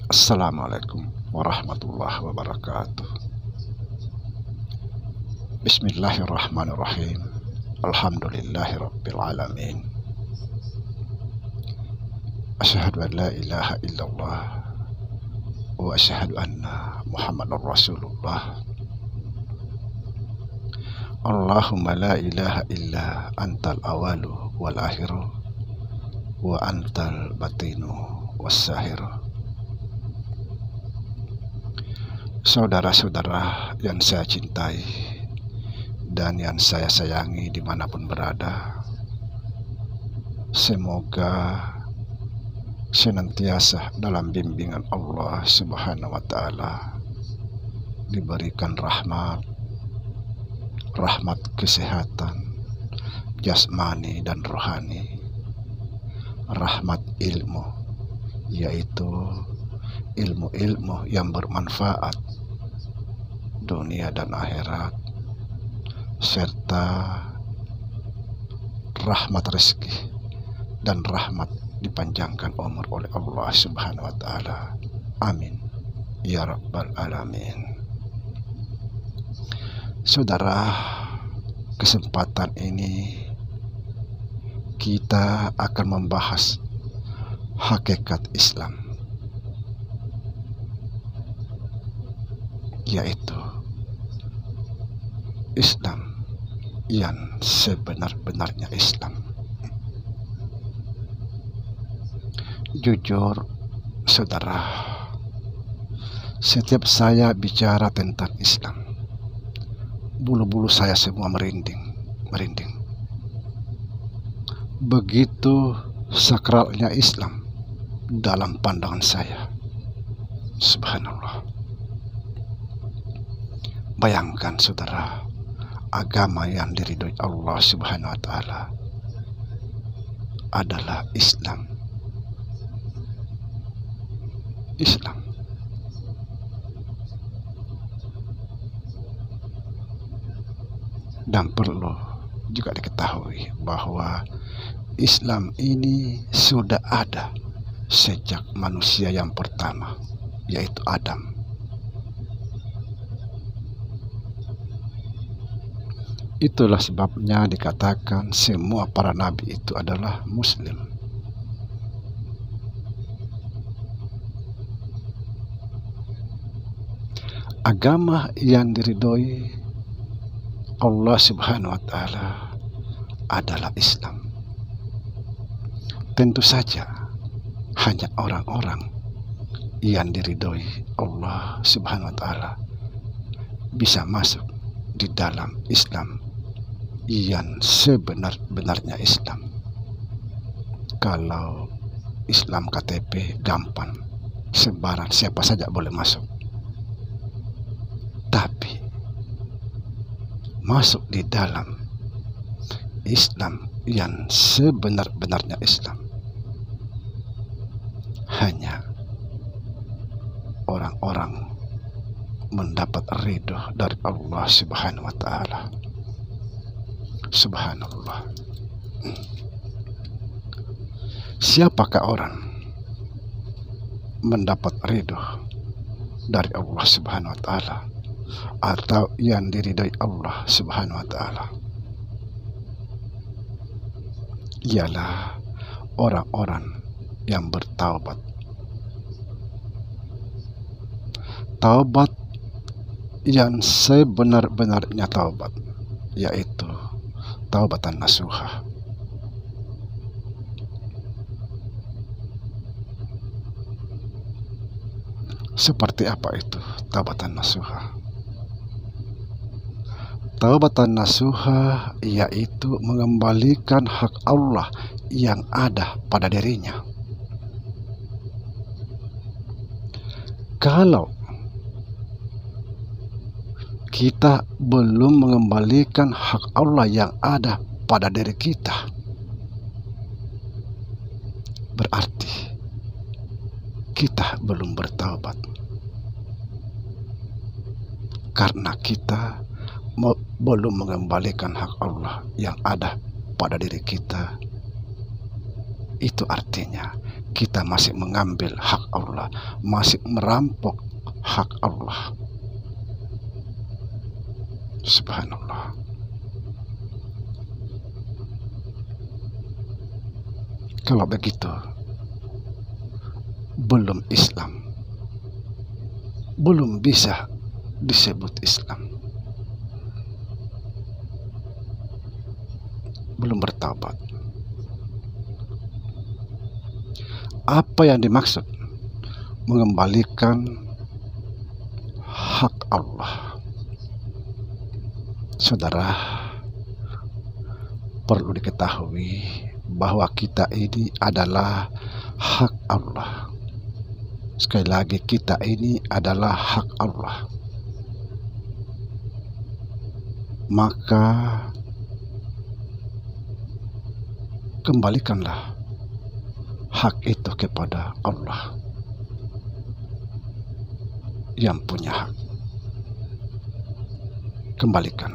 Assalamualaikum warahmatullahi wabarakatuh. Bismillahirrahmanirrahim. Alhamdulillahirabbil alamin. Asyhadu an la ilaha illallah wa asyhadu anna Muhammadar Rasulullah. Allahumma la ilaha illa antal awalu wal akhiru wa antal batinu was sahiru. Saudara-saudara yang saya cintai dan yang saya sayangi dimanapun berada, semoga senantiasa dalam bimbingan Allah Subhanahu wa Ta'ala, diberikan rahmat kesehatan jasmani dan rohani, rahmat ilmu, yaitu ilmu-ilmu yang bermanfaat dunia dan akhirat, serta rahmat rezeki dan rahmat dipanjangkan umur oleh Allah Subhanahu wa Ta'ala. Amin ya rabbal alamin. Saudara, kesempatan ini kita akan membahas hakikat Islam, yaitu Islam yang sebenar-benarnya Islam. Jujur saudara, setiap saya bicara tentang Islam, bulu-bulu saya semua merinding. Begitu sakralnya Islam dalam pandangan saya. Subhanallah. Bayangkan saudara, agama yang diridhoi Allah Subhanahu wa Ta'ala adalah Islam. Dan perlu juga diketahui bahwa Islam ini sudah ada sejak manusia yang pertama, yaitu Adam. Itulah sebabnya dikatakan semua para nabi itu adalah Muslim. Agama yang diridhoi Allah Subhanahu wa Ta'ala adalah Islam. Tentu saja hanya orang-orang yang diridhoi Allah Subhanahu wa Ta'ala bisa masuk di dalam Islam yang sebenar-benarnya Islam. Kalau Islam KTP gampang, sembarang siapa saja boleh masuk. Tapi masuk di dalam Islam yang sebenar-benarnya Islam hanya orang-orang mendapat ridho dari Allah Subhanahu wa Ta'ala. Subhanallah. Siapakah orang mendapat ridho dari Allah Subhanahu wa Ta'ala atau yang diridhai Allah Subhanahu wa Ta'ala? Ialah orang-orang yang bertaubat. Taubat yang sebenar-benarnya taubat, yaitu taubatan nasuha. Seperti apa itu taubatan nasuha? Taubatan nasuha yaitu mengembalikan hak Allah yang ada pada dirinya. Kalau kita belum mengembalikan hak Allah yang ada pada diri kita, berarti kita belum bertaubat. Karena kita belum mengembalikan hak Allah yang ada pada diri kita itu artinya kita masih mengambil hak Allah, masih merampok hak Allah. Subhanallah. Kalau begitu, belum Islam, belum bisa disebut Islam, belum bertaubat. Apa yang dimaksud mengembalikan hak Allah? Saudara, perlu diketahui bahwa kita ini adalah hak Allah. Sekali lagi, kita ini adalah hak Allah. Maka kembalikanlah hak itu kepada Allah yang punya hak. Kembalikan.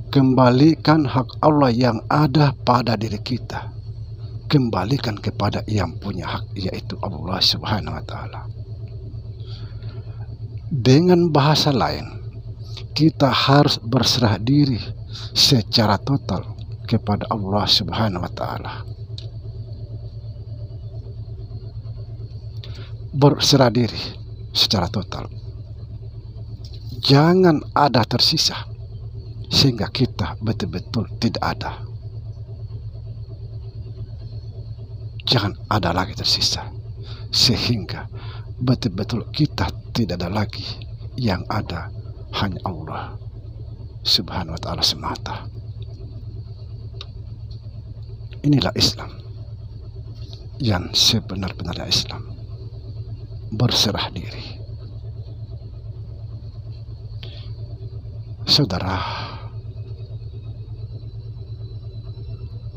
Kembalikan hak Allah yang ada pada diri kita. Kembalikan kepada yang punya hak, yaitu Allah Subhanahu wa Ta'ala. Dengan bahasa lain, kita harus berserah diri secara total kepada Allah Subhanahu wa Ta'ala. Berserah diri secara total. Jangan ada tersisa sehingga kita betul-betul tidak ada. Jangan ada lagi tersisa sehingga betul-betul kita tidak ada lagi. Yang ada hanya Allah Subhanahu wa Ta'ala semata. Inilah Islam yang sebenar-benarnya Islam. Berserah diri. Saudara,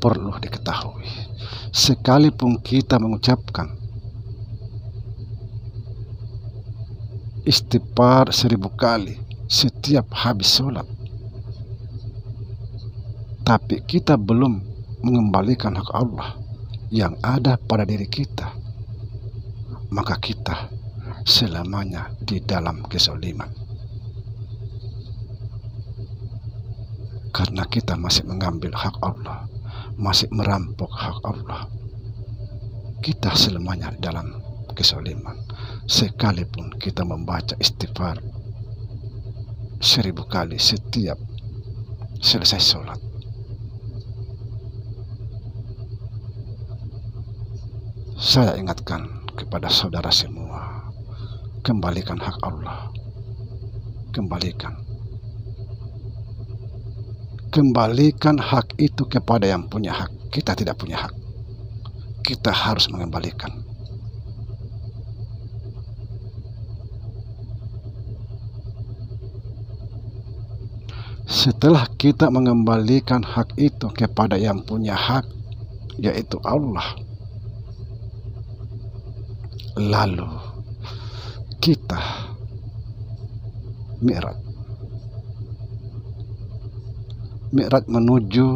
perlu diketahui, sekalipun kita mengucapkan istighfar 1000 kali setiap habis sholat, tapi kita belum mengembalikan hak Allah yang ada pada diri kita, maka kita selamanya di dalam kezaliman. Karena kita masih mengambil hak Allah, masih merampok hak Allah, kita selamanya dalam kezaliman. Sekalipun kita membaca istighfar 1000 kali setiap selesai sholat. Saya ingatkan kepada saudara semua, kembalikan hak Allah. Kembalikan hak itu kepada yang punya hak. Kita tidak punya hak. Kita harus mengembalikan. Setelah kita mengembalikan hak itu kepada yang punya hak, yaitu Allah, lalu kita Mi'raj menuju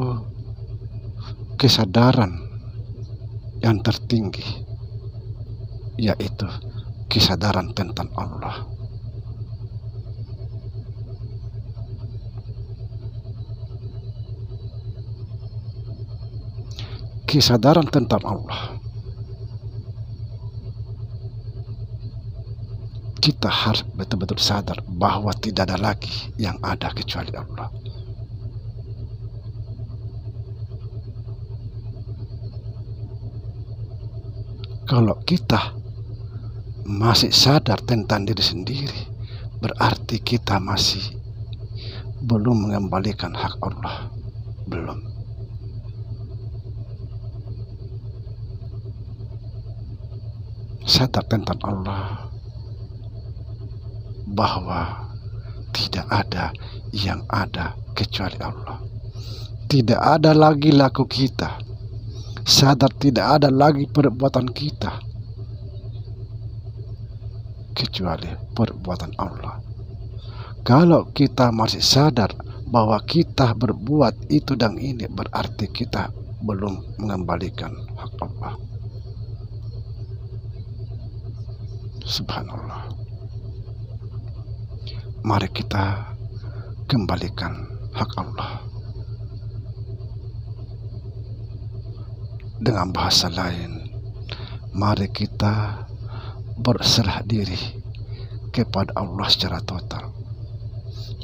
kesadaran yang tertinggi, yaitu kesadaran tentang Allah. Kesadaran tentang Allah. Kita harus betul-betul sadar bahwa tidak ada lagi yang ada kecuali Allah. Kalau kita masih sadar tentang diri sendiri, berarti kita masih belum mengembalikan hak Allah. Belum. Sadar tentang Allah, bahwa tidak ada yang ada kecuali Allah. Tidak ada lagi laku kita. Sadar tidak ada lagi perbuatan kita kecuali perbuatan Allah. Kalau kita masih sadar bahwa kita berbuat itu dan ini, berarti kita belum mengembalikan hak Allah. Subhanallah. Mari kita kembalikan hak Allah. Dengan bahasa lain, mari kita berserah diri kepada Allah secara total.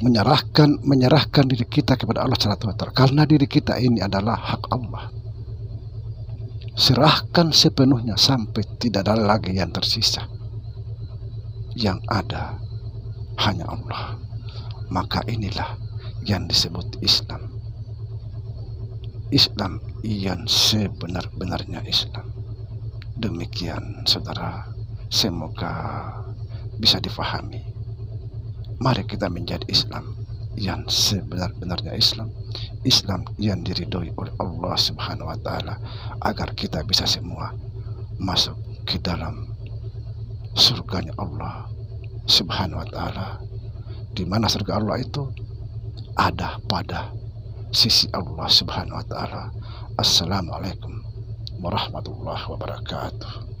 Menyerahkan diri kita kepada Allah secara total, karena diri kita ini adalah hak Allah. Serahkan sepenuhnya sampai tidak ada lagi yang tersisa. Yang ada hanya Allah. Maka inilah yang disebut Islam. Islam yang sebenar-benarnya Islam. Demikian saudara, semoga bisa difahami. Mari kita menjadi Islam yang sebenar-benarnya Islam. Islam yang diridhoi oleh Allah Subhanahu wa Ta'ala, agar kita bisa semua masuk ke dalam surganya Allah Subhanahu wa Ta'ala, di mana surga Allah itu ada pada sisi Allah Subhanahu wa Ta'ala. Assalamualaikum warahmatullahi wabarakatuh.